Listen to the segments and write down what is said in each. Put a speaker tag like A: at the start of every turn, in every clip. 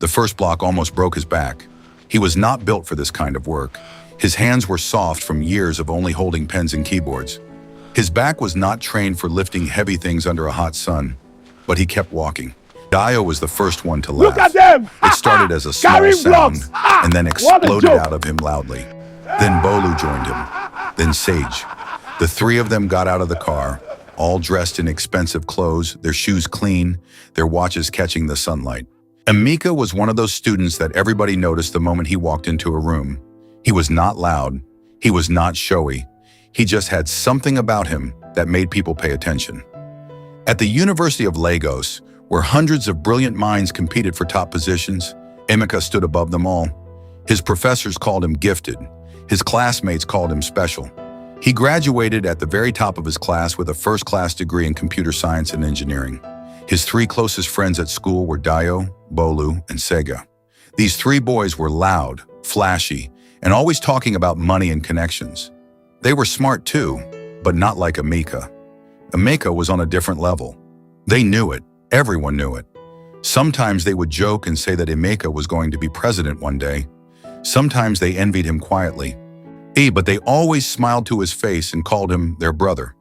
A: The first block almost broke his back. He was not built for this kind of work. His hands were soft from years of only holding pens and keyboards. His back was not trained for lifting heavy things under a hot sun, but he kept walking. Dio was the first one to laugh.
B: Look at them!
A: It started as a small sound and then exploded out of him loudly. Then Bolu joined him, then Sage. The three of them got out of the car, all dressed in expensive clothes, their shoes clean, their watches catching the sunlight. Emeka was one of those students that everybody noticed the moment he walked into a room. He was not loud, he was not showy, he just had something about him that made people pay attention. At the University of Lagos, where hundreds of brilliant minds competed for top positions, Emeka stood above them all. His professors called him gifted, his classmates called him special. He graduated at the very top of his class with a first-class degree in computer science and engineering. His three closest friends at school were Dio, Bolu, and Sega. These three boys were loud, flashy, and always talking about money and connections. They were smart too, but not like Emeka. Emeka was on a different level. They knew it. Everyone knew it. Sometimes they would joke and say that Emeka was going to be president one day. Sometimes they envied him quietly. But they always smiled to his face and called him their brother.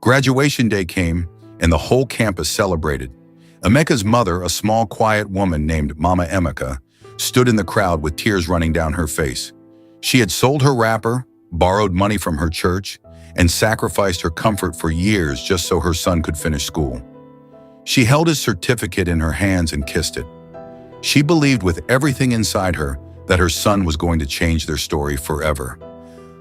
A: Graduation day came, and the whole campus celebrated. Emeka's mother, a small, quiet woman named Mama Emeka, stood in the crowd with tears running down her face. She had sold her wrapper, borrowed money from her church, and sacrificed her comfort for years just so her son could finish school. She held his certificate in her hands and kissed it. She believed with everything inside her that her son was going to change their story forever.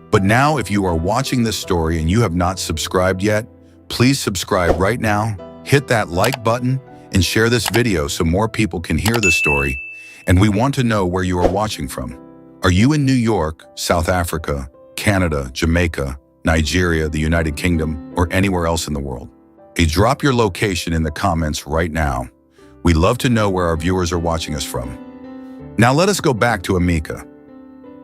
A: But now, if you are watching this story and you have not subscribed yet, please subscribe right now, hit that like button, and share this video so more people can hear this story. And we want to know where you are watching from. Are you in New York, South Africa, Canada, Jamaica, Nigeria, the United Kingdom, or anywhere else in the world? Drop your location in the comments right now. We love to know where our viewers are watching us from. Now let us go back to Emeka.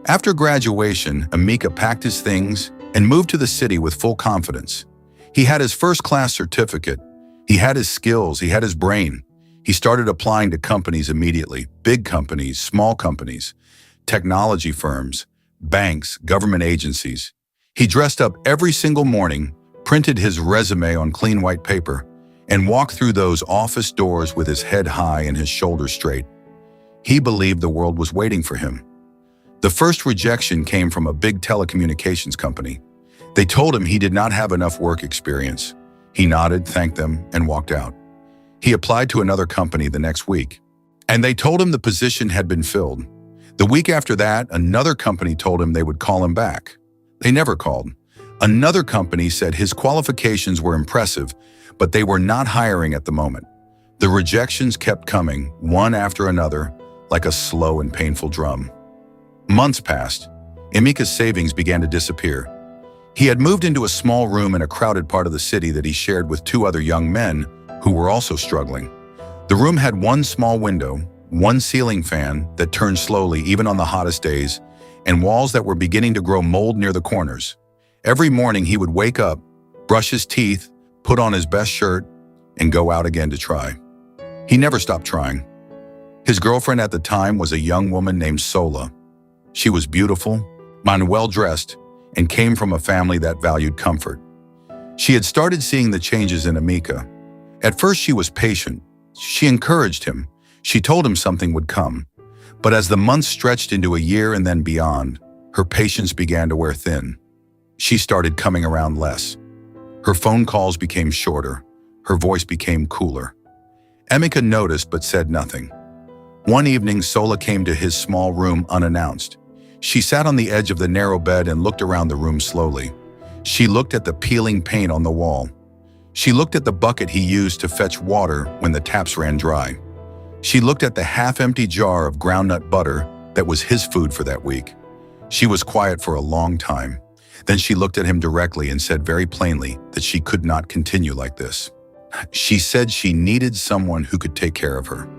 A: After graduation, Emeka packed his things and moved to the city with full confidence. He had his first-class certificate. He had his skills. He had his brain. He started applying to companies immediately, big companies, small companies, technology firms, banks, government agencies. He dressed up every single morning, printed his resume on clean white paper, and walked through those office doors with his head high and his shoulders straight. He believed the world was waiting for him. The first rejection came from a big telecommunications company. They told him he did not have enough work experience. He nodded, thanked them, and walked out. He applied to another company the next week, and they told him the position had been filled. The week after that, another company told him they would call him back. They never called. Another company said his qualifications were impressive, but they were not hiring at the moment. The rejections kept coming, one after another, like a slow and painful drum. Months passed. Emeka's savings began to disappear. He had moved into a small room in a crowded part of the city that he shared with two other young men who were also struggling. The room had one small window, one ceiling fan that turned slowly even on the hottest days, and walls that were beginning to grow mold near the corners. Every morning he would wake up, brush his teeth, put on his best shirt, and go out again to try. He never stopped trying. His girlfriend at the time was a young woman named Sola. She was beautiful, well-dressed, and came from a family that valued comfort. She had started seeing the changes in Emeka. At first she was patient. She encouraged him. She told him something would come. But as the months stretched into a year and then beyond, her patience began to wear thin. She started coming around less. Her phone calls became shorter. Her voice became cooler. Emeka noticed but said nothing. One evening, Sola came to his small room unannounced. She sat on the edge of the narrow bed and looked around the room slowly. She looked at the peeling paint on the wall. She looked at the bucket he used to fetch water when the taps ran dry. She looked at the half-empty jar of groundnut butter that was his food for that week. She was quiet for a long time. Then she looked at him directly and said very plainly that she could not continue like this. She said she needed someone who could take care of her.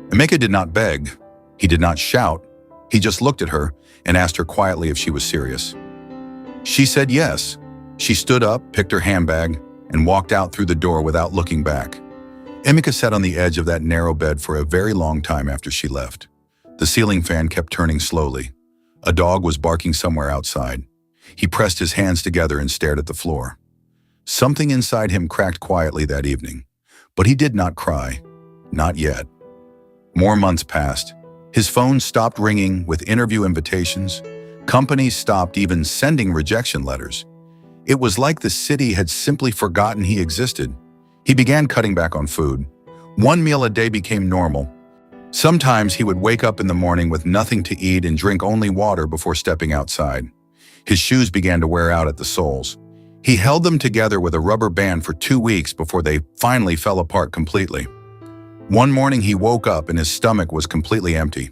A: Emeka did not beg. He did not shout. He just looked at her and asked her quietly if she was serious. She said yes. She stood up, picked her handbag, and walked out through the door without looking back. Emika sat on the edge of that narrow bed for a very long time after she left. The ceiling fan kept turning slowly. A dog was barking somewhere outside. He pressed his hands together and stared at the floor. Something inside him cracked quietly that evening, but he did not cry. Not yet. More months passed. His phone stopped ringing with interview invitations. Companies stopped even sending rejection letters. It was like the city had simply forgotten he existed. He began cutting back on food. One meal a day became normal. Sometimes he would wake up in the morning with nothing to eat and drink only water before stepping outside. His shoes began to wear out at the soles. He held them together with a rubber band for 2 weeks before they finally fell apart completely. One morning he woke up and his stomach was completely empty.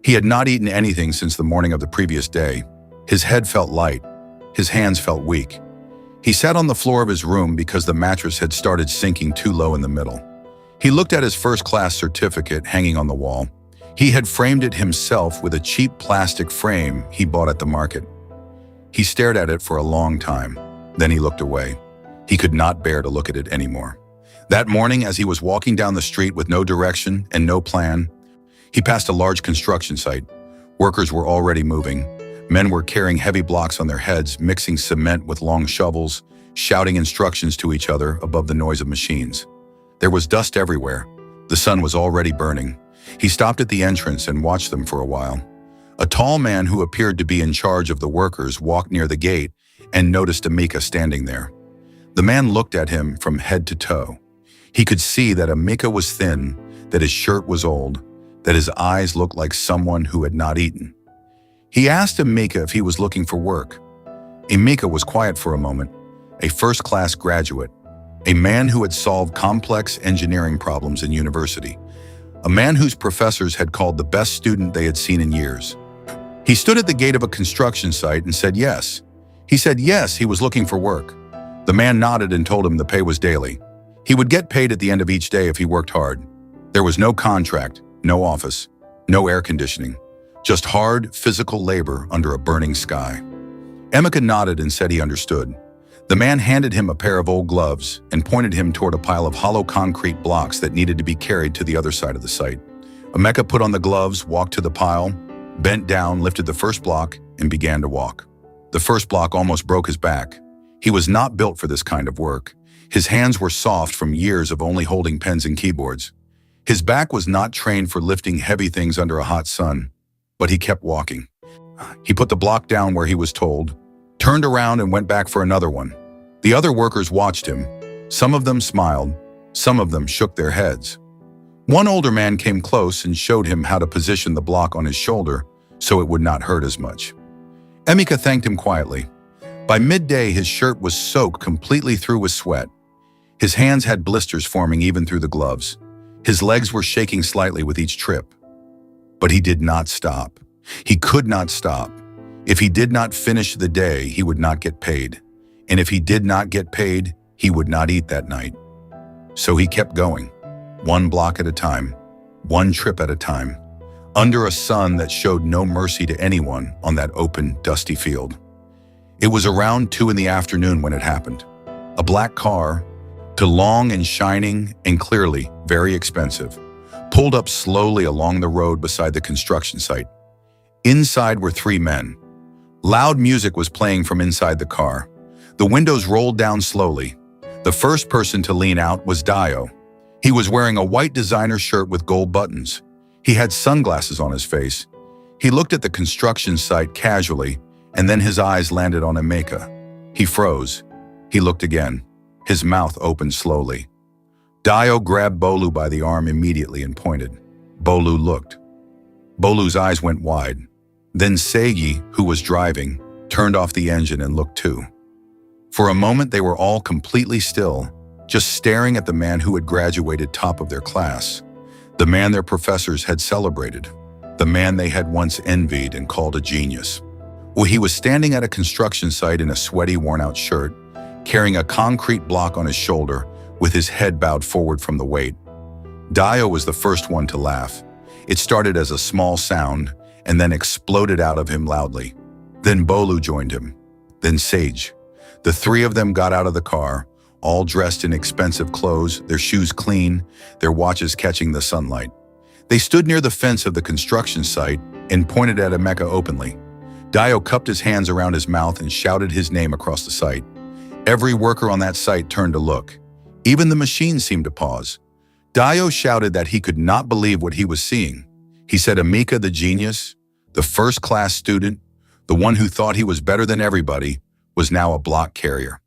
A: He had not eaten anything since the morning of the previous day. His head felt light. His hands felt weak. He sat on the floor of his room because the mattress had started sinking too low in the middle. He looked at his first-class certificate hanging on the wall. He had framed it himself with a cheap plastic frame he bought at the market. He stared at it for a long time. Then he looked away. He could not bear to look at it anymore. That morning, as he was walking down the street with no direction and no plan, he passed a large construction site. Workers were already moving. Men were carrying heavy blocks on their heads, mixing cement with long shovels, shouting instructions to each other above the noise of machines. There was dust everywhere. The sun was already burning. He stopped at the entrance and watched them for a while. A tall man who appeared to be in charge of the workers walked near the gate and noticed Emika standing there. The man looked at him from head to toe. He could see that Emika was thin, that his shirt was old, that his eyes looked like someone who had not eaten. He asked Emika if he was looking for work. Emika was quiet for a moment, a first-class graduate, a man who had solved complex engineering problems in university, a man whose professors had called the best student they had seen in years. He stood at the gate of a construction site and said yes. He said yes, he was looking for work. The man nodded and told him the pay was daily. He would get paid at the end of each day if he worked hard. There was no contract, no office, no air conditioning, just hard, physical labor under a burning sky. Emika nodded and said he understood. The man handed him a pair of old gloves and pointed him toward a pile of hollow concrete blocks that needed to be carried to the other side of the site. Emika put on the gloves, walked to the pile, bent down, lifted the first block, and began to walk. The first block almost broke his back. He was not built for this kind of work. His hands were soft from years of only holding pens and keyboards. His back was not trained for lifting heavy things under a hot sun, but he kept walking. He put the block down where he was told, turned around and went back for another one. The other workers watched him. Some of them smiled, some of them shook their heads. One older man came close and showed him how to position the block on his shoulder so it would not hurt as much. Emika thanked him quietly. By midday, his shirt was soaked completely through with sweat. His hands had blisters forming even through the gloves. His legs were shaking slightly with each trip. But he did not stop. He could not stop. If he did not finish the day, he would not get paid. And if he did not get paid, he would not eat that night. So he kept going, one block at a time, one trip at a time, under a sun that showed no mercy to anyone on that open, dusty field. It was around 2 in the afternoon when it happened. A black car, long and shining and clearly very expensive, pulled up slowly along the road beside the construction site. Inside were 3 men. Loud music was playing from inside the car. The windows rolled down slowly. The first person to lean out was Dio. He was wearing a white designer shirt with gold buttons. He had sunglasses on his face. He looked at the construction site casually, and then his eyes landed on Emika. He froze. He looked again. His mouth opened slowly. Dio grabbed Bolu by the arm immediately and pointed. Bolu looked. Bolu's eyes went wide. Then Segi, who was driving, turned off the engine and looked too. For a moment, they were all completely still, just staring at the man who had graduated top of their class, the man their professors had celebrated, the man they had once envied and called a genius. Well, he was standing at a construction site in a sweaty, worn-out shirt, carrying a concrete block on his shoulder with his head bowed forward from the weight. Dio was the first one to laugh. It started as a small sound and then exploded out of him loudly. Then Bolu joined him, then Sage. The 3 of them got out of the car, all dressed in expensive clothes, their shoes clean, their watches catching the sunlight. They stood near the fence of the construction site and pointed at Emeka openly. Dio cupped his hands around his mouth and shouted his name across the site. Every worker on that site turned to look. Even the machines seemed to pause. Dio shouted that he could not believe what he was seeing. He said Emeka, the genius, the first-class student, the one who thought he was better than everybody, was now a block carrier.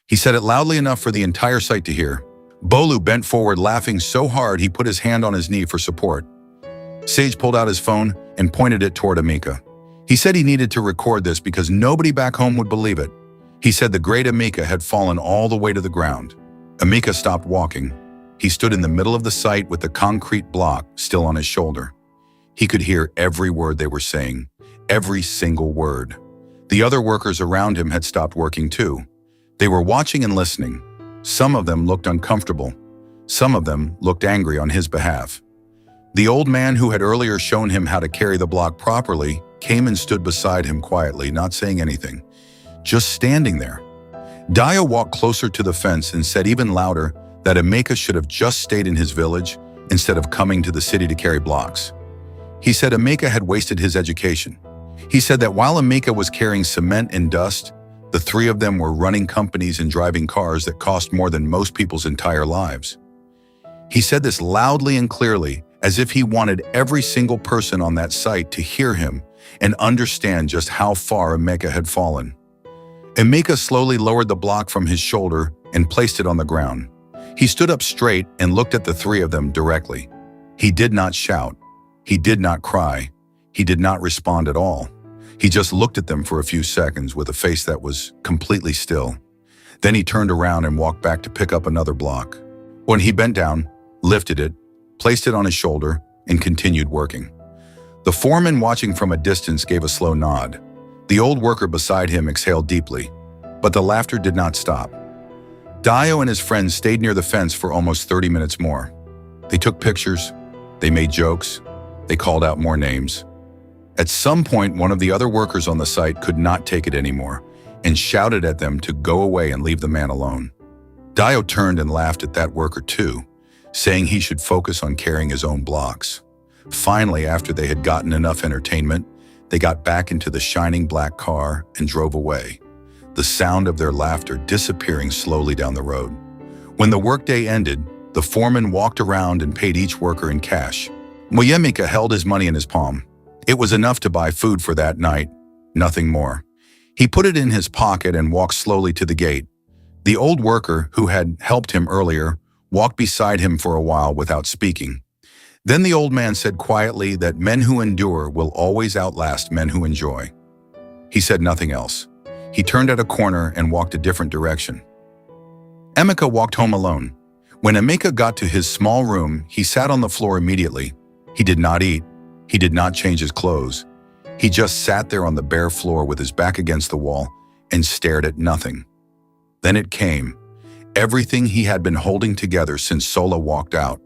A: He said it loudly enough for the entire site to hear. Bolu bent forward, laughing so hard he put his hand on his knee for support. Sage pulled out his phone and pointed it toward Emeka. He said he needed to record this because nobody back home would believe it. He said the great Emeka had fallen all the way to the ground. Emeka stopped walking. He stood in the middle of the site with the concrete block still on his shoulder. He could hear every word they were saying, every single word. The other workers around him had stopped working too. They were watching and listening. Some of them looked uncomfortable. Some of them looked angry on his behalf. The old man who had earlier shown him how to carry the block properly came and stood beside him quietly, not saying anything, just standing there. Dio walked closer to the fence and said even louder that Emeka should have just stayed in his village instead of coming to the city to carry blocks. He said Emeka had wasted his education. He said that while Emeka was carrying cement and dust, the three of them were running companies and driving cars that cost more than most people's entire lives. He said this loudly and clearly, as if he wanted every single person on that site to hear him and understand just how far Emeka had fallen. Emeka slowly lowered the block from his shoulder and placed it on the ground. He stood up straight and looked at the three of them directly. He did not shout. He did not cry. He did not respond at all. He just looked at them for a few seconds with a face that was completely still. Then he turned around and walked back to pick up another block. When he bent down, lifted it, placed it on his shoulder, and continued working. The foreman watching from a distance gave a slow nod. The old worker beside him exhaled deeply, but the laughter did not stop. Dio and his friends stayed near the fence for almost 30 minutes more. They took pictures, they made jokes, they called out more names. At some point, one of the other workers on the site could not take it anymore and shouted at them to go away and leave the man alone. Dio turned and laughed at that worker too, saying he should focus on carrying his own blocks. Finally, after they had gotten enough entertainment, they got back into the shining black car and drove away, the sound of their laughter disappearing slowly down the road. When the workday ended, the foreman walked around and paid each worker in cash. Emeka held his money in his palm. It was enough to buy food for that night, nothing more. He put it in his pocket and walked slowly to the gate. The old worker, who had helped him earlier, walked beside him for a while without speaking. Then the old man said quietly that men who endure will always outlast men who enjoy. He said nothing else. He turned at a corner and walked a different direction. Emeka walked home alone. When Emeka got to his small room, he sat on the floor immediately. He did not eat. He did not change his clothes. He just sat there on the bare floor with his back against the wall and stared at nothing. Then it came. Everything he had been holding together since Sola walked out.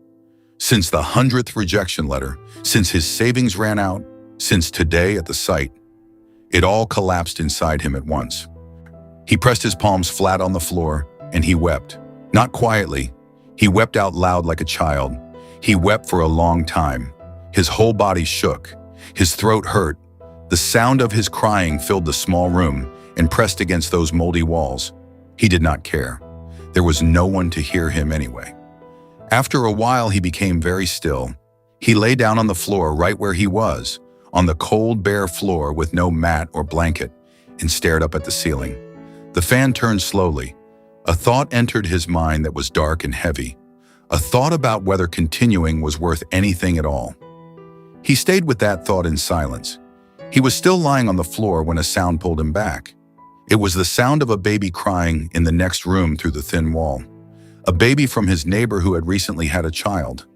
A: Since the 100th rejection letter, since his savings ran out, since today at the site. It all collapsed inside him at once. He pressed his palms flat on the floor and he wept. Not quietly. He wept out loud like a child. He wept for a long time. His whole body shook. His throat hurt. The sound of his crying filled the small room and pressed against those moldy walls. He did not care. There was no one to hear him anyway. After a while, he became very still. He lay down on the floor right where he was, on the cold, bare floor with no mat or blanket, and stared up at the ceiling. The fan turned slowly. A thought entered his mind that was dark and heavy. A thought about whether continuing was worth anything at all. He stayed with that thought in silence. He was still lying on the floor when a sound pulled him back. It was the sound of a baby crying in the next room through the thin wall. A baby from his neighbor who had recently had a child.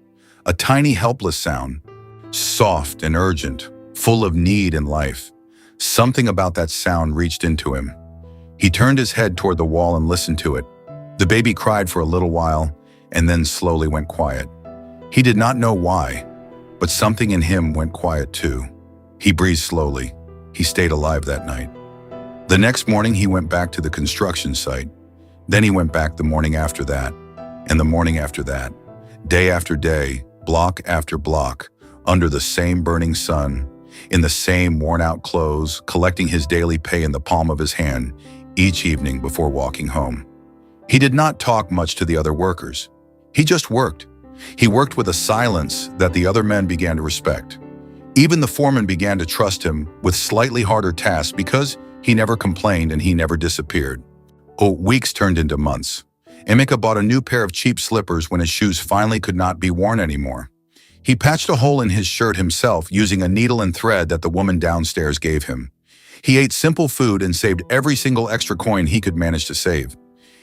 A: A tiny, helpless sound, soft and urgent, full of need and life. Something about that sound reached into him. He turned his head toward the wall and listened to it. The baby cried for a little while and then slowly went quiet. He did not know why, but something in him went quiet too. He breathed slowly. He stayed alive that night. The next morning, he went back to the construction site. Then he went back the morning after that, and the morning after that, day after day, block after block, under the same burning sun, in the same worn-out clothes, collecting his daily pay in the palm of his hand each evening before walking home. He did not talk much to the other workers. He just worked. He worked with a silence that the other men began to respect. Even the foreman began to trust him with slightly harder tasks because he never complained and he never disappeared. Oh, weeks turned into months. Emeka bought a new pair of cheap slippers when his shoes finally could not be worn anymore. He patched a hole in his shirt himself using a needle and thread that the woman downstairs gave him. He ate simple food and saved every single extra coin he could manage to save.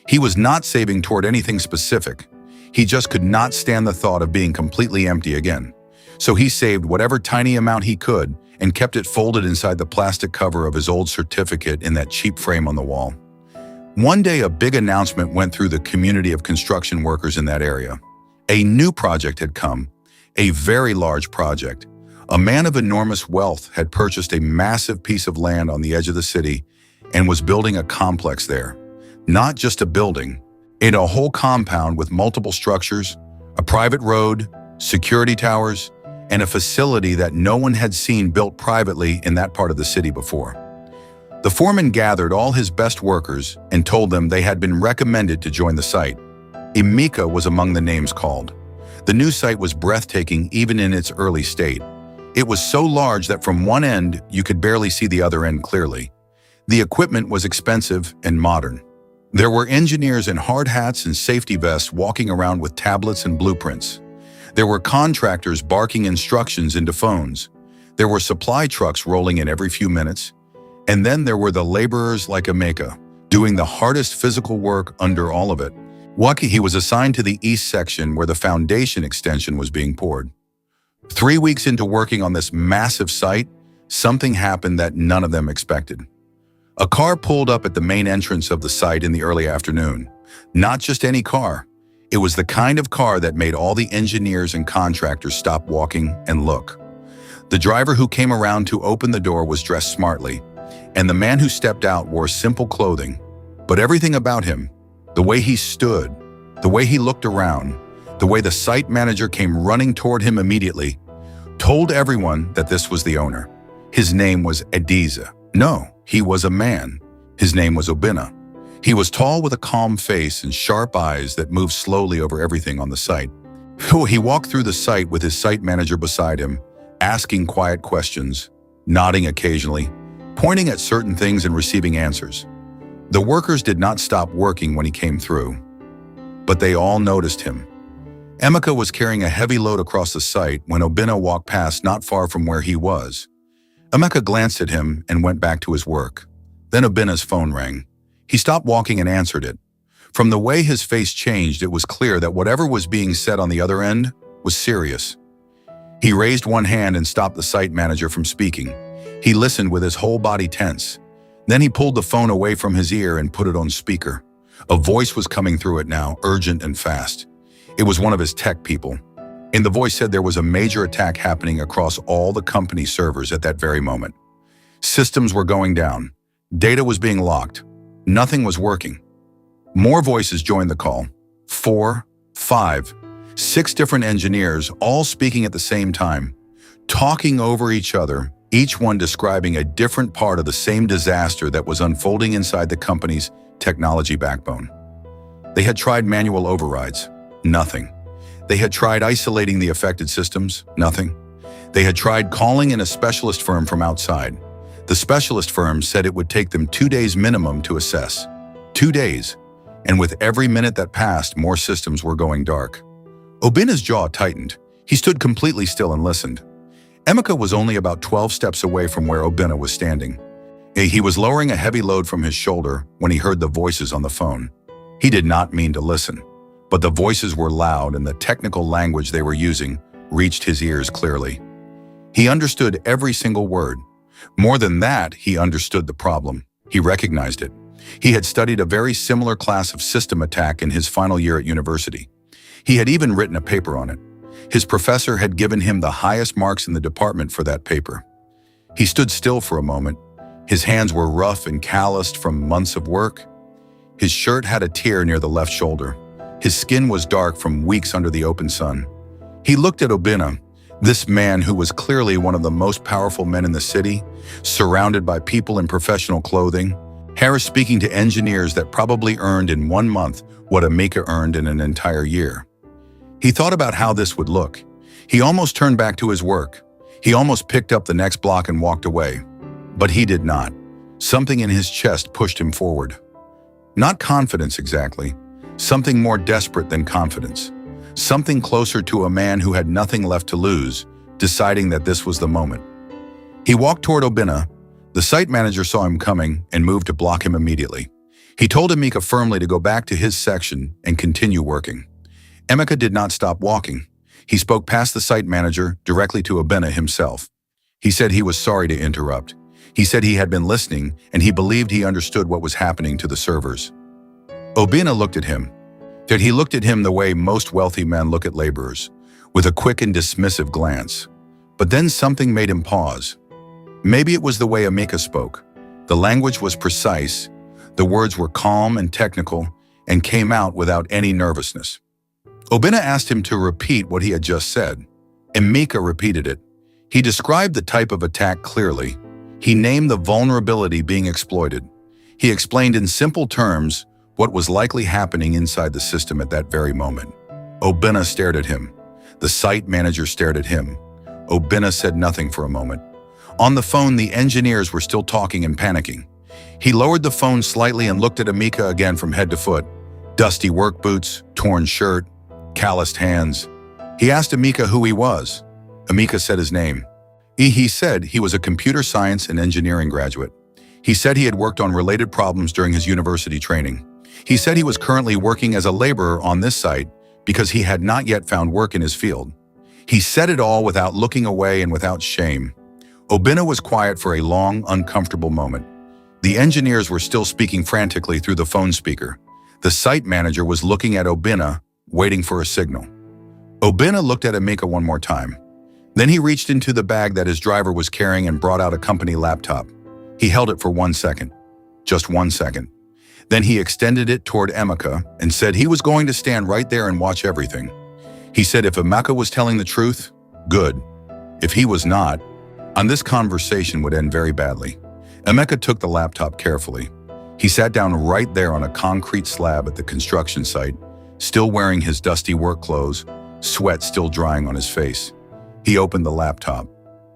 A: He was not saving toward anything specific. He just could not stand the thought of being completely empty again. So he saved whatever tiny amount he could and kept it folded inside the plastic cover of his old certificate in that cheap frame on the wall. One day, a big announcement went through the community of construction workers in that area. A new project had come, a very large project. A man of enormous wealth had purchased a massive piece of land on the edge of the city and was building a complex there. Not just a building, a whole compound with multiple structures, a private road, security towers, and a facility that no one had seen built privately in that part of the city before. The foreman gathered all his best workers and told them they had been recommended to join the site. Emeka was among the names called. The new site was breathtaking even in its early state. It was so large that from one end you could barely see the other end clearly. The equipment was expensive and modern. There were engineers in hard hats and safety vests walking around with tablets and blueprints. There were contractors barking instructions into phones. There were supply trucks rolling in every few minutes. And then there were the laborers like Emeka, doing the hardest physical work under all of it. He was assigned to the east section where the foundation extension was being poured. 3 weeks into working on this massive site, something happened that none of them expected. A car pulled up at the main entrance of the site in the early afternoon. Not just any car. It was the kind of car that made all the engineers and contractors stop walking and look. The driver who came around to open the door was dressed smartly, and the man who stepped out wore simple clothing. But everything about him, the way he stood, the way he looked around, the way the site manager came running toward him immediately, told everyone that this was the owner. His name was Ediza. No, he was a man. His name was Obinna. He was tall with a calm face and sharp eyes that moved slowly over everything on the site. He walked through the site with his site manager beside him, asking quiet questions, nodding occasionally, pointing at certain things and receiving answers. The workers did not stop working when he came through, but they all noticed him. Emeka was carrying a heavy load across the site when Obinna walked past not far from where he was. Emeka glanced at him and went back to his work. Then Obinna's phone rang. He stopped walking and answered it. From the way his face changed, it was clear that whatever was being said on the other end was serious. He raised one hand and stopped the site manager from speaking. He listened with his whole body tense. Then he pulled the phone away from his ear and put it on speaker. A voice was coming through it now, urgent and fast. It was one of his tech people. And the voice said there was a major attack happening across all the company servers at that very moment. Systems were going down. Data was being locked. Nothing was working. More voices joined the call. 4, 5, 6 different engineers, all speaking at the same time, talking over each other, each one describing a different part of the same disaster that was unfolding inside the company's technology backbone. They had tried manual overrides. Nothing. They had tried isolating the affected systems. Nothing. They had tried calling in a specialist firm from outside. The specialist firm said it would take them 2 days minimum to assess. 2 days. And with every minute that passed, more systems were going dark. Obinna's jaw tightened. He stood completely still and listened. Emeka was only about 12 steps away from where Obinna was standing. He was lowering a heavy load from his shoulder when he heard the voices on the phone. He did not mean to listen, but the voices were loud and the technical language they were using reached his ears clearly. He understood every single word. More than that, he understood the problem. He recognized it. He had studied a very similar class of system attack in his final year at university. He had even written a paper on it. His professor had given him the highest marks in the department for that paper. He stood still for a moment. His hands were rough and calloused from months of work. His shirt had a tear near the left shoulder. His skin was dark from weeks under the open sun. He looked at Obinna, this man who was clearly one of the most powerful men in the city, surrounded by people in professional clothing. Harris speaking to engineers that probably earned in 1 month what Amika earned in an entire year. He thought about how this would look. He almost turned back to his work. He almost picked up the next block and walked away. But he did not. Something in his chest pushed him forward. Not confidence exactly. Something more desperate than confidence. Something closer to a man who had nothing left to lose, deciding that this was the moment. He walked toward Obinna. The site manager saw him coming and moved to block him immediately. He told Amika firmly to go back to his section and continue working. Emeka did not stop walking. He spoke past the site manager directly to Obinna himself. He said he was sorry to interrupt. He said he had been listening and he believed he understood what was happening to the servers. Obinna looked at him. That he looked at him the way most wealthy men look at laborers, with a quick and dismissive glance. But then something made him pause. Maybe it was the way Amika spoke. The language was precise, the words were calm and technical, and came out without any nervousness. Obinna asked him to repeat what he had just said. Amika repeated it. He described the type of attack clearly. He named the vulnerability being exploited. He explained in simple terms what was likely happening inside the system at that very moment. Obinna stared at him. The site manager stared at him. Obinna said nothing for a moment. On the phone, the engineers were still talking and panicking. He lowered the phone slightly and looked at Amika again from head to foot. Dusty work boots, torn shirt, calloused hands. He asked Amika who he was. Amika said his name. He said he was a computer science and engineering graduate. He said he had worked on related problems during his university training. He said he was currently working as a laborer on this site because he had not yet found work in his field. He said it all without looking away and without shame. Obinna was quiet for a long, uncomfortable moment. The engineers were still speaking frantically through the phone speaker. The site manager was looking at Obinna, waiting for a signal. Obinna looked at Amika one more time. Then he reached into the bag that his driver was carrying and brought out a company laptop. He held it for 1 second. Just 1 second. Then he extended it toward Emeka and said he was going to stand right there and watch everything. He said if Emeka was telling the truth, good. If he was not, and this conversation would end very badly. Emeka took the laptop carefully. He sat down right there on a concrete slab at the construction site, still wearing his dusty work clothes, sweat still drying on his face. He opened the laptop.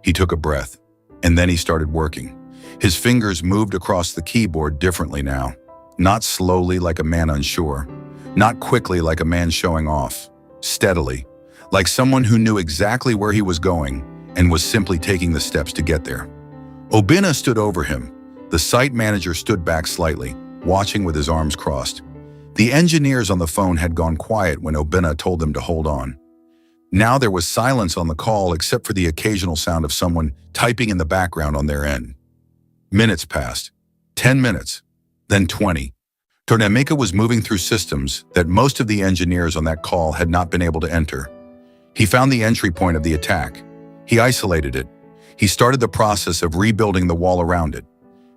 A: He took a breath, and then he started working. His fingers moved across the keyboard differently now. Not slowly like a man unsure, not quickly like a man showing off, steadily, like someone who knew exactly where he was going and was simply taking the steps to get there. Obinna stood over him. The site manager stood back slightly, watching with his arms crossed. The engineers on the phone had gone quiet when Obinna told them to hold on. Now there was silence on the call except for the occasional sound of someone typing in the background on their end. Minutes passed. 10 minutes. Then 20. Amika was moving through systems that most of the engineers on that call had not been able to enter. He found the entry point of the attack. He isolated it. He started the process of rebuilding the wall around it.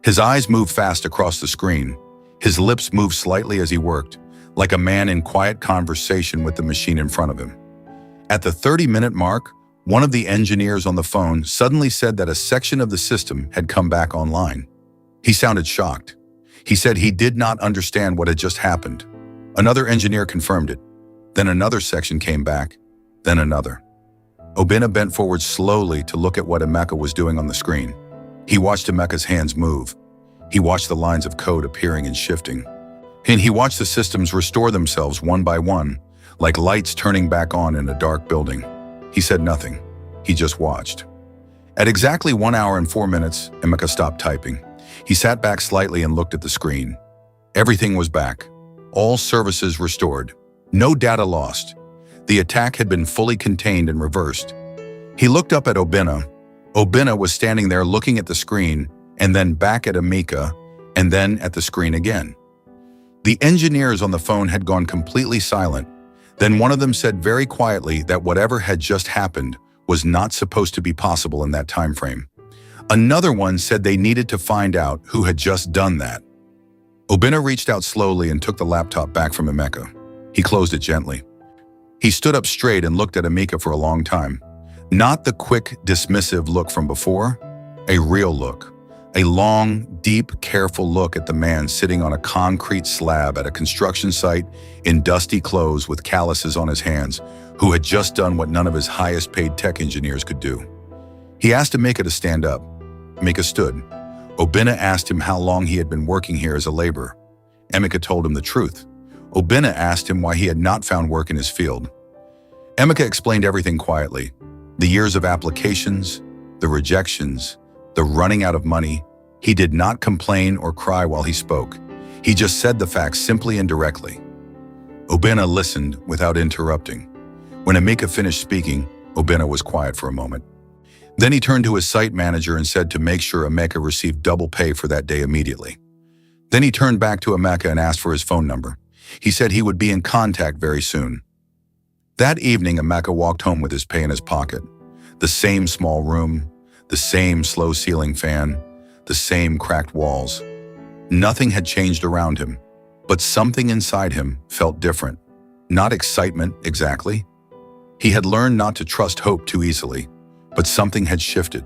A: His eyes moved fast across the screen. His lips moved slightly as he worked, like a man in quiet conversation with the machine in front of him. At the 30-minute mark, one of the engineers on the phone suddenly said that a section of the system had come back online. He sounded shocked. He said he did not understand what had just happened. Another engineer confirmed it. Then another section came back, then another. Obinna bent forward slowly to look at what Emeka was doing on the screen. He watched Emeka's hands move. He watched the lines of code appearing and shifting. And he watched the systems restore themselves one by one, like lights turning back on in a dark building. He said nothing. He just watched. At exactly 1 hour and 4 minutes, Emeka stopped typing. He sat back slightly and looked at the screen. Everything was back. All services restored. No data lost. The attack had been fully contained and reversed. He looked up at Obinna. Obinna was standing there looking at the screen, and then back at Amika, and then at the screen again. The engineers on the phone had gone completely silent. Then one of them said very quietly that whatever had just happened was not supposed to be possible in that time frame. Another one said they needed to find out who had just done that. Obinna reached out slowly and took the laptop back from Emeka. He closed it gently. He stood up straight and looked at Emeka for a long time. Not the quick, dismissive look from before, a real look. A long, deep, careful look at the man sitting on a concrete slab at a construction site in dusty clothes with calluses on his hands, who had just done what none of his highest-paid tech engineers could do. He asked Emeka to stand up. Emeka stood. Obinna asked him how long he had been working here as a laborer. Emeka told him the truth. Obinna asked him why he had not found work in his field. Emeka explained everything quietly. The years of applications, the rejections, the running out of money. He did not complain or cry while he spoke. He just said the facts simply and directly. Obinna listened without interrupting. When Emeka finished speaking, Obinna was quiet for a moment. Then he turned to his site manager and said to make sure Emeka received double pay for that day immediately. Then he turned back to Emeka and asked for his phone number. He said he would be in contact very soon. That evening, Emeka walked home with his pay in his pocket. The same small room, the same slow ceiling fan, the same cracked walls. Nothing had changed around him, but something inside him felt different. Not excitement, exactly. He had learned not to trust hope too easily, but something had shifted.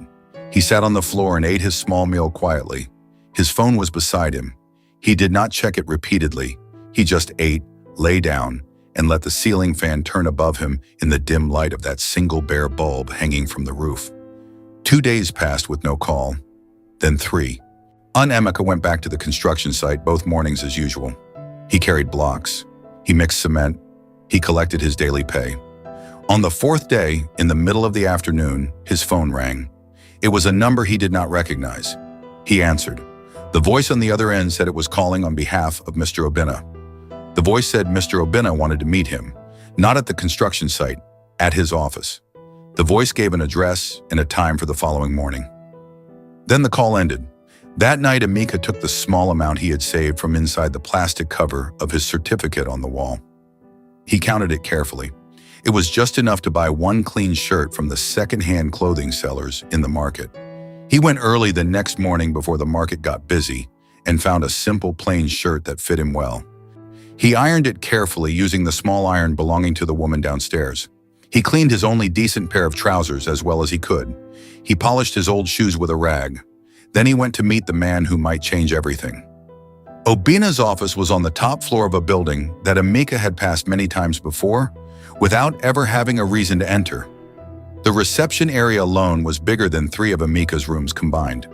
A: He sat on the floor and ate his small meal quietly. His phone was beside him. He did not check it repeatedly. He just ate, lay down, and let the ceiling fan turn above him in the dim light of that single bare bulb hanging from the roof. 2 days passed with no call, then 3. Emeka went back to the construction site both mornings as usual. He carried blocks. He mixed cement. He collected his daily pay. On the 4th day, in the middle of the afternoon, his phone rang. It was a number he did not recognize. He answered. The voice on the other end said it was calling on behalf of Mr. Obinna. The voice said Mr. Obinna wanted to meet him, not at the construction site, at his office. The voice gave an address and a time for the following morning. Then the call ended. That night, Emeka took the small amount he had saved from inside the plastic cover of his certificate on the wall. He counted it carefully. It was just enough to buy one clean shirt from the second-hand clothing sellers in the market. He went early the next morning before the market got busy and found a simple plain shirt that fit him well. He ironed it carefully using the small iron belonging to the woman downstairs. He cleaned his only decent pair of trousers as well as he could. He polished his old shoes with a rag. Then he went to meet the man who might change everything. Obinna's office was on the top floor of a building that Emeka had passed many times before, without ever having a reason to enter. The reception area alone was bigger than 3 of Emeka's rooms combined.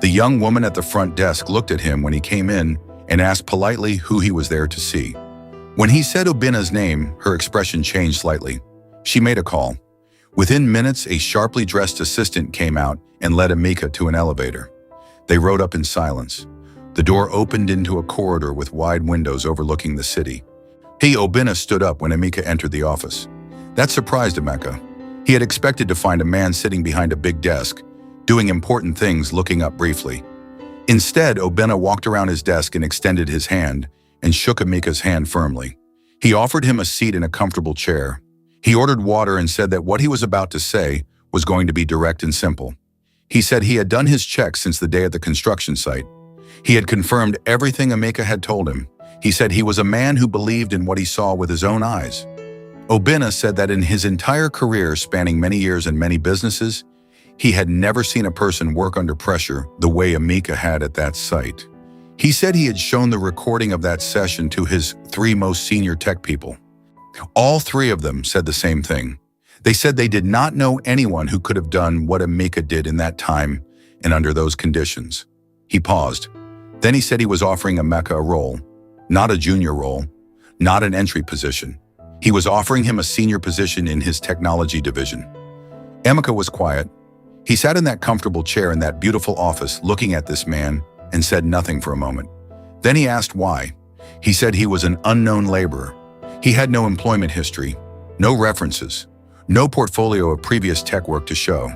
A: The young woman at the front desk looked at him when he came in and asked politely who he was there to see. When he said Obinna's name, her expression changed slightly. She made a call. Within minutes, a sharply dressed assistant came out and led Emeka to an elevator. They rode up in silence. The door opened into a corridor with wide windows overlooking the city. Obinna stood up when Emeka entered the office. That surprised Emeka. He had expected to find a man sitting behind a big desk, doing important things, looking up briefly. Instead, Obinna walked around his desk and extended his hand and shook Emeka's hand firmly. He offered him a seat in a comfortable chair. He ordered water and said that what he was about to say was going to be direct and simple. He said he had done his checks since the day at the construction site. He had confirmed everything Emeka had told him. He said he was a man who believed in what he saw with his own eyes. Obinna said that in his entire career spanning many years and many businesses, he had never seen a person work under pressure the way Emeka had at that site. He said he had shown the recording of that session to his 3 most senior tech people. All 3 of them said the same thing. They said they did not know anyone who could have done what Emeka did in that time and under those conditions. He paused. Then he said he was offering Emeka a role, not a junior role, not an entry position. He was offering him a senior position in his technology division. Emeka was quiet. He sat in that comfortable chair in that beautiful office looking at this man and said nothing for a moment. Then he asked why. He said he was an unknown laborer. He had no employment history, no references, no portfolio of previous tech work to show.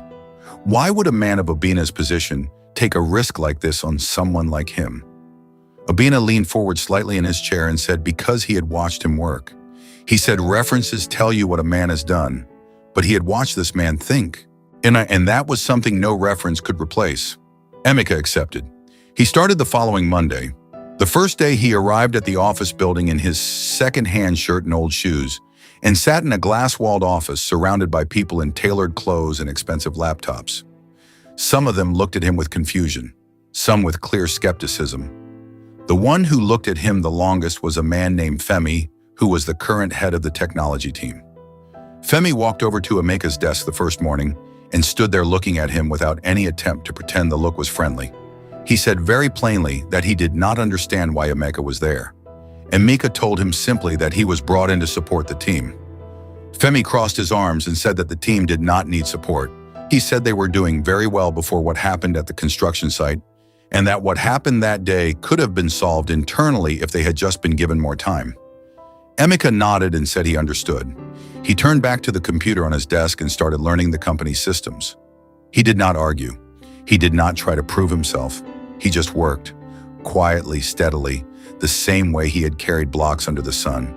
A: Why would a man of Obinna's position take a risk like this on someone like him? Obinna leaned forward slightly in his chair and said because he had watched him work. He said references tell you what a man has done, but he had watched this man think. And that was something no reference could replace. Emeka accepted. He started the following Monday. The first day he arrived at the office building in his second-hand shirt and old shoes, and sat in a glass-walled office surrounded by people in tailored clothes and expensive laptops. Some of them looked at him with confusion, some with clear skepticism. The one who looked at him the longest was a man named Femi, who was the current head of the technology team. Femi walked over to Emeka's desk the first morning and stood there looking at him without any attempt to pretend the look was friendly. He said very plainly that he did not understand why Emeka was there. Emeka told him simply that he was brought in to support the team. Femi crossed his arms and said that the team did not need support. He said they were doing very well before what happened at the construction site, and that what happened that day could have been solved internally if they had just been given more time. Emeka nodded and said he understood. He turned back to the computer on his desk and started learning the company's systems. He did not argue. He did not try to prove himself. He just worked, quietly, steadily, the same way he had carried blocks under the sun.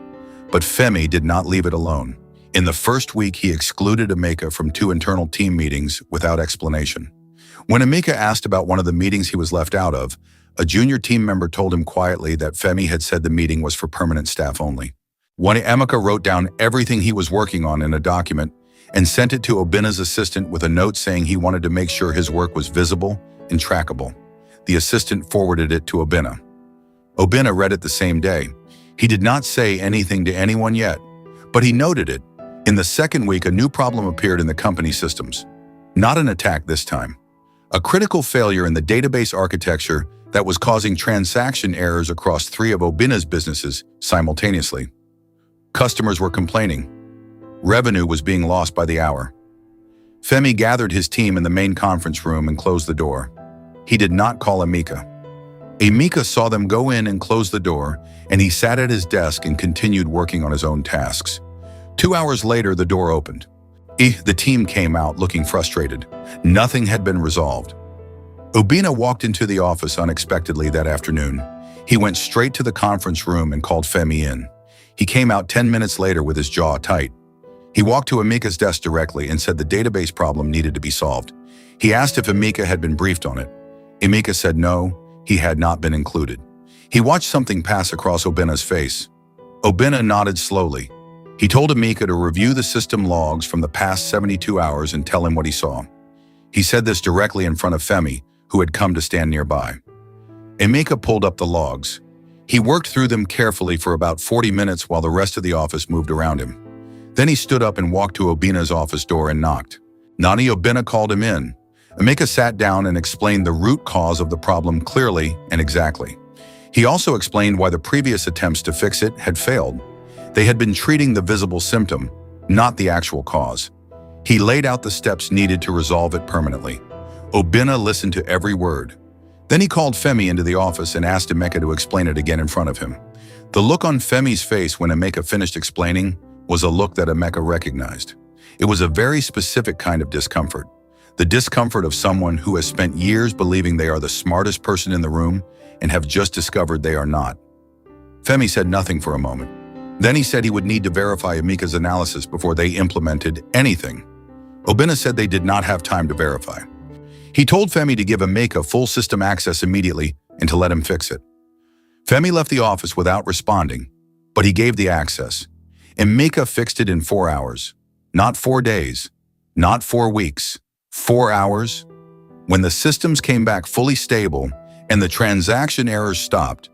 A: But Femi did not leave it alone. In the first week, he excluded Emeka from 2 internal team meetings without explanation. When Emeka asked about one of the meetings he was left out of, a junior team member told him quietly that Femi had said the meeting was for permanent staff only. When Emeka wrote down everything he was working on in a document and sent it to Obina's assistant with a note saying he wanted to make sure his work was visible and trackable. The assistant forwarded it to Obina. Obina read it the same day. He did not say anything to anyone yet, but he noted it. In the second week, a new problem appeared in the company systems. Not an attack this time. A critical failure in the database architecture that was causing transaction errors across 3 of Obina's businesses simultaneously. Customers were complaining. Revenue was being lost by the hour. Femi gathered his team in the main conference room and closed the door. He did not call Emeka. Emeka saw them go in and close the door, and he sat at his desk and continued working on his own tasks. 2 hours later, the door opened. The team came out looking frustrated. Nothing had been resolved. Obina walked into the office unexpectedly that afternoon. He went straight to the conference room and called Femi in. He came out 10 minutes later with his jaw tight. He walked to Emeka's desk directly and said the database problem needed to be solved. He asked if Emeka had been briefed on it. Emeka said no, he had not been included. He watched something pass across Obina's face. Obina nodded slowly. He told Emeka to review the system logs from the past 72 hours and tell him what he saw. He said this directly in front of Femi, who had come to stand nearby. Emeka pulled up the logs. He worked through them carefully for about 40 minutes while the rest of the office moved around him. Then he stood up and walked to Obina's office door and knocked. Nani Obina called him in. Emeka sat down and explained the root cause of the problem clearly and exactly. He also explained why the previous attempts to fix it had failed. They had been treating the visible symptom, not the actual cause. He laid out the steps needed to resolve it permanently. Obina listened to every word. Then he called Femi into the office and asked Emeka to explain it again in front of him. The look on Femi's face when Emeka finished explaining was a look that Emeka recognized. It was a very specific kind of discomfort. The discomfort of someone who has spent years believing they are the smartest person in the room and have just discovered they are not. Femi said nothing for a moment. Then he said he would need to verify Emeka's analysis before they implemented anything. Obina said they did not have time to verify. He told Femi to give Emeka full system access immediately and to let him fix it. Femi left the office without responding, but he gave the access. Emeka fixed it in 4 hours. Not 4 days, not 4 weeks, 4 hours. When the systems came back fully stable and the transaction errors stopped,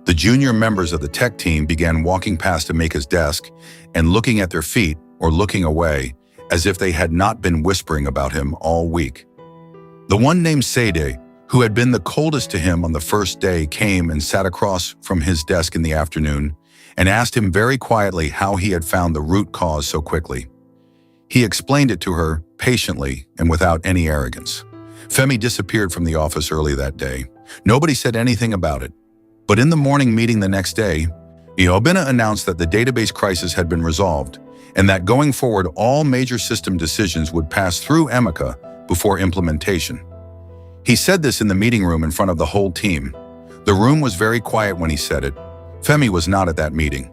A: the junior members of the tech team began walking past Emeka's desk and looking at their feet or looking away as if they had not been whispering about him all week. The one named Sede, who had been the coldest to him on the first day, came and sat across from his desk in the afternoon and asked him very quietly how he had found the root cause so quickly. He explained it to her patiently and without any arrogance. Femi disappeared from the office early that day. Nobody said anything about it. But in the morning meeting the next day, Obina announced that the database crisis had been resolved and that going forward all major system decisions would pass through Emeka before implementation. He said this in the meeting room in front of the whole team. The room was very quiet when he said it. Femi was not at that meeting.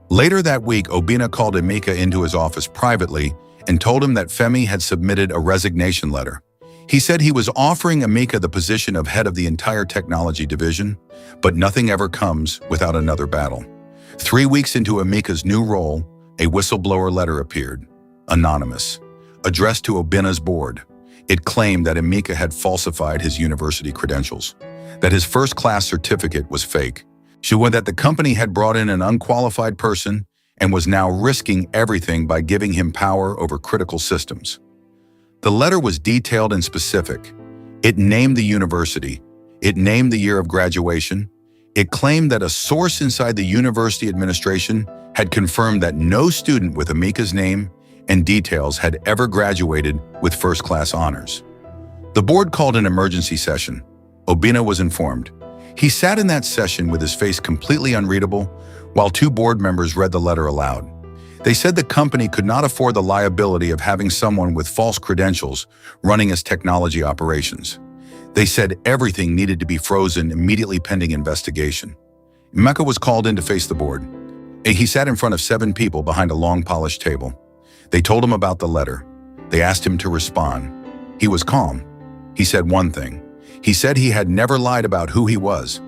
A: Later that week, Obina called Emeka into his office privately and told him that Femi had submitted a resignation letter. He said he was offering Amika the position of head of the entire technology division, but nothing ever comes without another battle. 3 weeks into Amika's new role, a whistleblower letter appeared, anonymous, addressed to Obina's board. It claimed that Amika had falsified his university credentials, that his first-class certificate was fake, showing that the company had brought in an unqualified person and was now risking everything by giving him power over critical systems. The letter was detailed and specific. It named the university. It named the year of graduation. It claimed that a source inside the university administration had confirmed that no student with Amika's name and details had ever graduated with first-class honors. The board called an emergency session. Obina was informed. He sat in that session with his face completely unreadable, while 2 board members read the letter aloud. They said the company could not afford the liability of having someone with false credentials running its technology operations. They said everything needed to be frozen immediately pending investigation. Emeka was called in to face the board. He sat in front of 7 people behind a long polished table. They told him about the letter. They asked him to respond. He was calm. He said one thing. He said he had never lied about who he was.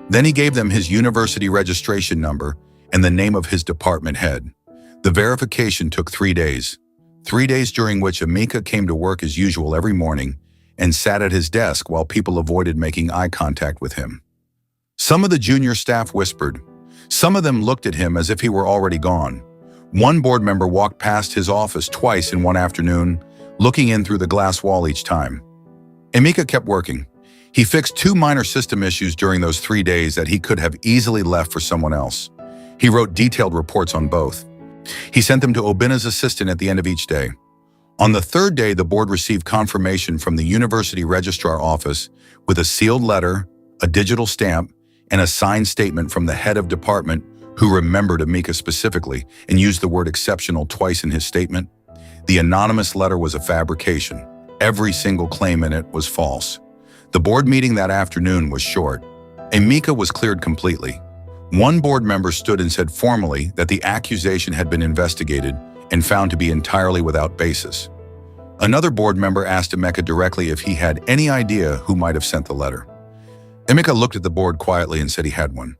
A: Then he gave them his university registration number and the name of his department head. The verification took 3 days. 3 days during which Amika came to work as usual every morning and sat at his desk while people avoided making eye contact with him. Some of the junior staff whispered. Some of them looked at him as if he were already gone. One board member walked past his office twice in one afternoon, looking in through the glass wall each time. Amika kept working. He fixed 2 minor system issues during those 3 days that he could have easily left for someone else. He wrote detailed reports on both. He sent them to Obina's assistant at the end of each day. On the 3rd day, the board received confirmation from the university registrar office with a sealed letter, a digital stamp, and a signed statement from the head of department who remembered Amika specifically and used the word exceptional twice in his statement. The anonymous letter was a fabrication. Every single claim in it was false. The board meeting that afternoon was short. Amika was cleared completely. One board member stood and said formally that the accusation had been investigated and found to be entirely without basis. Another board member asked Amika directly if he had any idea who might have sent the letter. Amika looked at the board quietly and said he had one.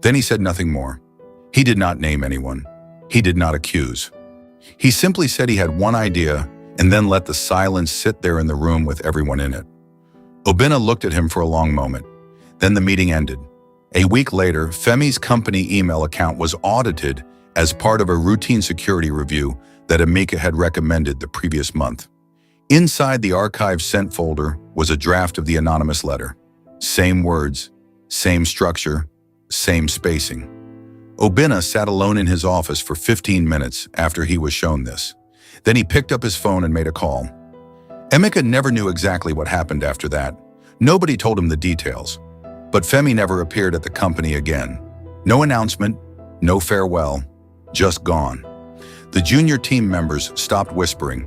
A: Then he said nothing more. He did not name anyone. He did not accuse. He simply said he had one idea and then let the silence sit there in the room with everyone in it. Obina looked at him for a long moment. Then the meeting ended. A week later, Femi's company email account was audited as part of a routine security review that Amika had recommended the previous month. Inside the archive sent folder was a draft of the anonymous letter. Same words, same structure, same spacing. Obina sat alone in his office for 15 minutes after he was shown this. Then he picked up his phone and made a call. Amika never knew exactly what happened after that. Nobody told him the details. But Femi never appeared at the company again. No announcement, no farewell, just gone. The junior team members stopped whispering.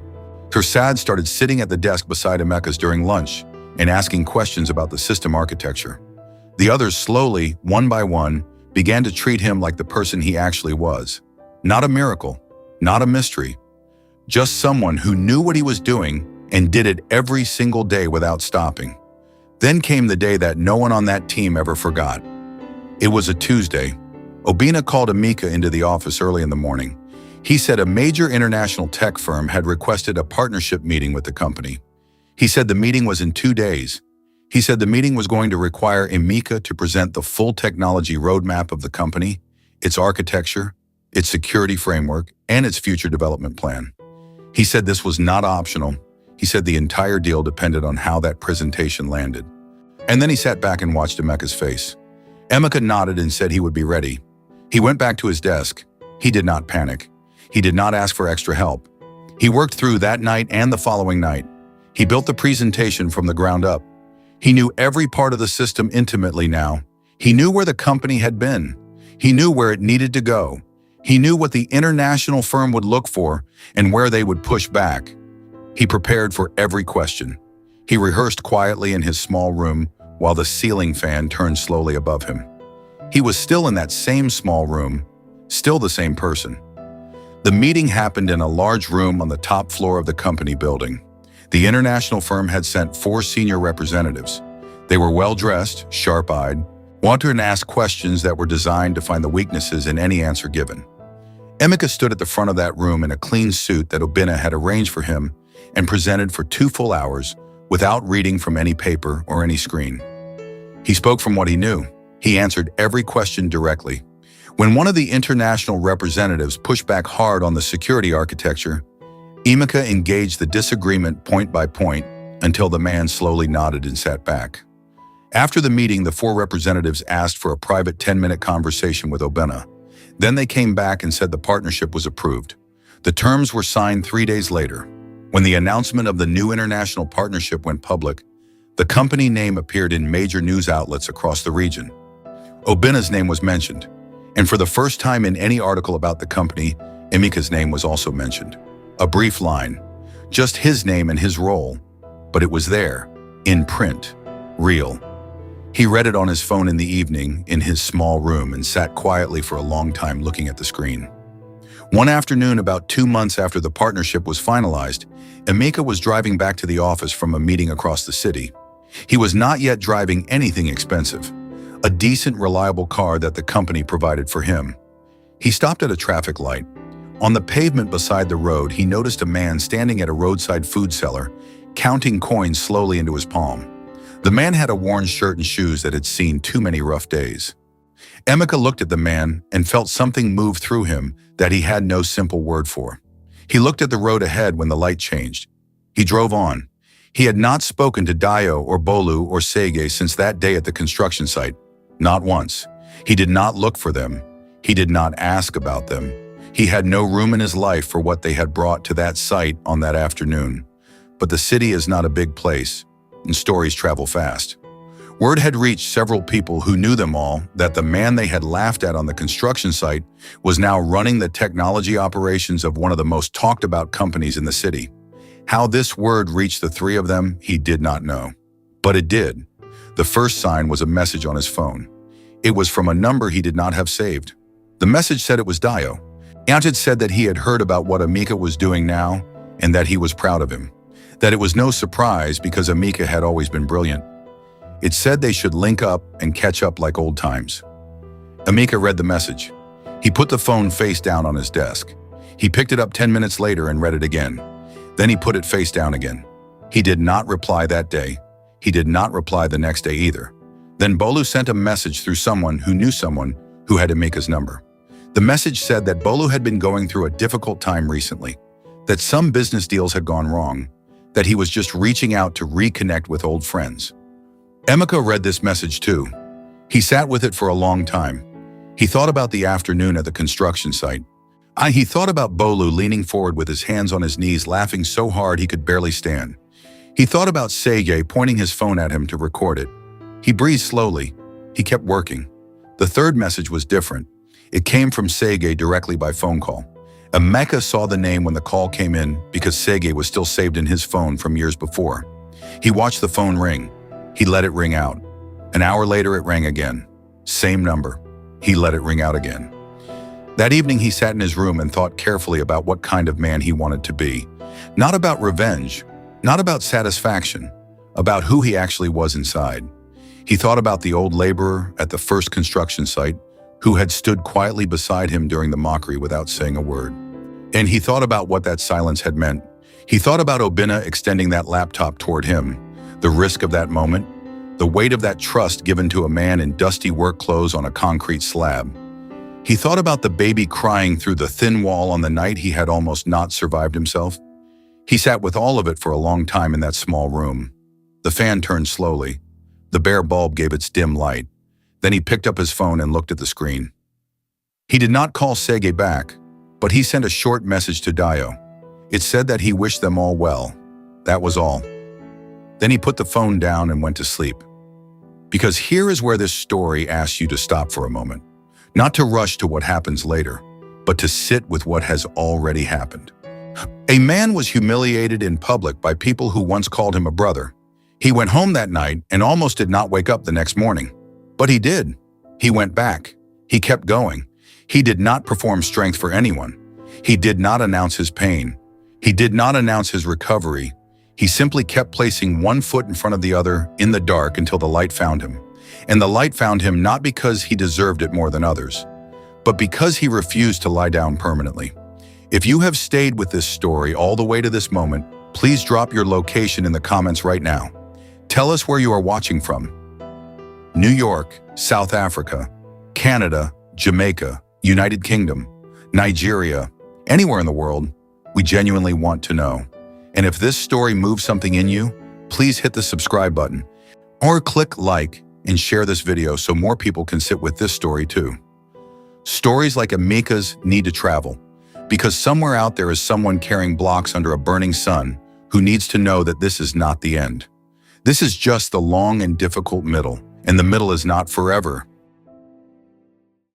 A: Tersad started sitting at the desk beside Ameka's during lunch and asking questions about the system architecture. The others slowly, one by one, began to treat him like the person he actually was. Not a miracle, not a mystery, just someone who knew what he was doing and did it every single day without stopping. Then came the day that no one on that team ever forgot. It was a Tuesday. Obina called Amika into the office early in the morning. He said a major international tech firm had requested a partnership meeting with the company. He said the meeting was in 2 days. He said the meeting was going to require Amika to present the full technology roadmap of the company, its architecture, its security framework, and its future development plan. He said this was not optional. He said the entire deal depended on how that presentation landed. And then he sat back and watched Amika's face. Amika nodded and said he would be ready. He went back to his desk. He did not panic. He did not ask for extra help. He worked through that night and the following night. He built the presentation from the ground up. He knew every part of the system intimately now. He knew where the company had been. He knew where it needed to go. He knew what the international firm would look for and where they would push back. He prepared for every question. He rehearsed quietly in his small room while the ceiling fan turned slowly above him. He was still in that same small room, still the same person. The meeting happened in a large room on the top floor of the company building. The international firm had sent 4 senior representatives. They were well-dressed, sharp-eyed, wanted to ask questions that were designed to find the weaknesses in any answer given. Emeka stood at the front of that room in a clean suit that Obinna had arranged for him and presented for 2 full hours without reading from any paper or any screen. He spoke from what he knew. He answered every question directly. When one of the international representatives pushed back hard on the security architecture, Emeka engaged the disagreement point by point until the man slowly nodded and sat back. After the meeting, the 4 representatives asked for a private 10-minute conversation with Obinna. Then they came back and said the partnership was approved. The terms were signed 3 days later. When the announcement of the new international partnership went public, the company name appeared in major news outlets across the region. Obinna's name was mentioned, and for the first time in any article about the company, Emeka's name was also mentioned. A brief line, just his name and his role, but it was there, in print, real. He read it on his phone in the evening in his small room and sat quietly for a long time looking at the screen. One afternoon, about 2 months after the partnership was finalized, Emeka was driving back to the office from a meeting across the city. He was not yet driving anything expensive, a decent, reliable car that the company provided for him. He stopped at a traffic light. On the pavement beside the road, he noticed a man standing at a roadside food cellar, counting coins slowly into his palm. The man had a worn shirt and shoes that had seen too many rough days. Emeka looked at the man and felt something move through him that he had no simple word for. He looked at the road ahead when the light changed. He drove on. He had not spoken to Dio or Bolu or Sege since that day at the construction site. Not once. He did not look for them. He did not ask about them. He had no room in his life for what they had brought to that site on that afternoon. But the city is not a big place, and stories travel fast. Word had reached several people who knew them all that the man they had laughed at on the construction site was now running the technology operations of one of the most talked about companies in the city. How this word reached the 3 of them, he did not know. But it did. The first sign was a message on his phone. It was from a number he did not have saved. The message said it was Dio. And it said that he had heard about what Emeka was doing now and that he was proud of him. That it was no surprise because Emeka had always been brilliant. It said they should link up and catch up like old times. Emeka read the message. He put the phone face down on his desk. He picked it up 10 minutes later and read it again. Then he put it face down again. He did not reply that day. He did not reply the next day either. Then Bolu sent a message through someone who knew someone who had Emeka's number. The message said that Bolu had been going through a difficult time recently, that some business deals had gone wrong, that he was just reaching out to reconnect with old friends. Emeka read this message too. He sat with it for a long time. He thought about the afternoon at the construction site. He thought about Bolu leaning forward with his hands on his knees, laughing so hard he could barely stand. He thought about Sege pointing his phone at him to record it. He breathed slowly. He kept working. The third message was different. It came from Sege directly by phone call. Emeka saw the name when the call came in because Sege was still saved in his phone from years before. He watched the phone ring. He let it ring out. An hour later, it rang again. Same number. He let it ring out again. That evening, he sat in his room and thought carefully about what kind of man he wanted to be. Not about revenge, not about satisfaction, about who he actually was inside. He thought about the old laborer at the first construction site who had stood quietly beside him during the mockery without saying a word. And he thought about what that silence had meant. He thought about Obinna extending that laptop toward him, the risk of that moment, the weight of that trust given to a man in dusty work clothes on a concrete slab. He thought about the baby crying through the thin wall on the night he had almost not survived himself. He sat with all of it for a long time in that small room. The fan turned slowly. The bare bulb gave its dim light. Then he picked up his phone and looked at the screen. He did not call Sege back, but he sent a short message to Dio. It said that he wished them all well. That was all. Then he put the phone down and went to sleep. Because here is where this story asks you to stop for a moment. Not to rush to what happens later, but to sit with what has already happened. A man was humiliated in public by people who once called him a brother. He went home that night and almost did not wake up the next morning. But he did. He went back. He kept going. He did not perform strength for anyone. He did not announce his pain. He did not announce his recovery. He simply kept placing one foot in front of the other in the dark until the light found him. And the light found him not because he deserved it more than others, but because he refused to lie down permanently. If you have stayed with this story all the way to this moment, please drop your location in the comments right now. Tell us where you are watching from. New York, South Africa, Canada, Jamaica, United Kingdom, Nigeria, anywhere in the world, we genuinely want to know. And if this story moves something in you, please hit the subscribe button or click like and share this video so more people can sit with this story too. Stories like Amika's need to travel, because somewhere out there is someone carrying blocks under a burning sun who needs to know that this is not the end. This is just the long and difficult middle, and the middle is not forever.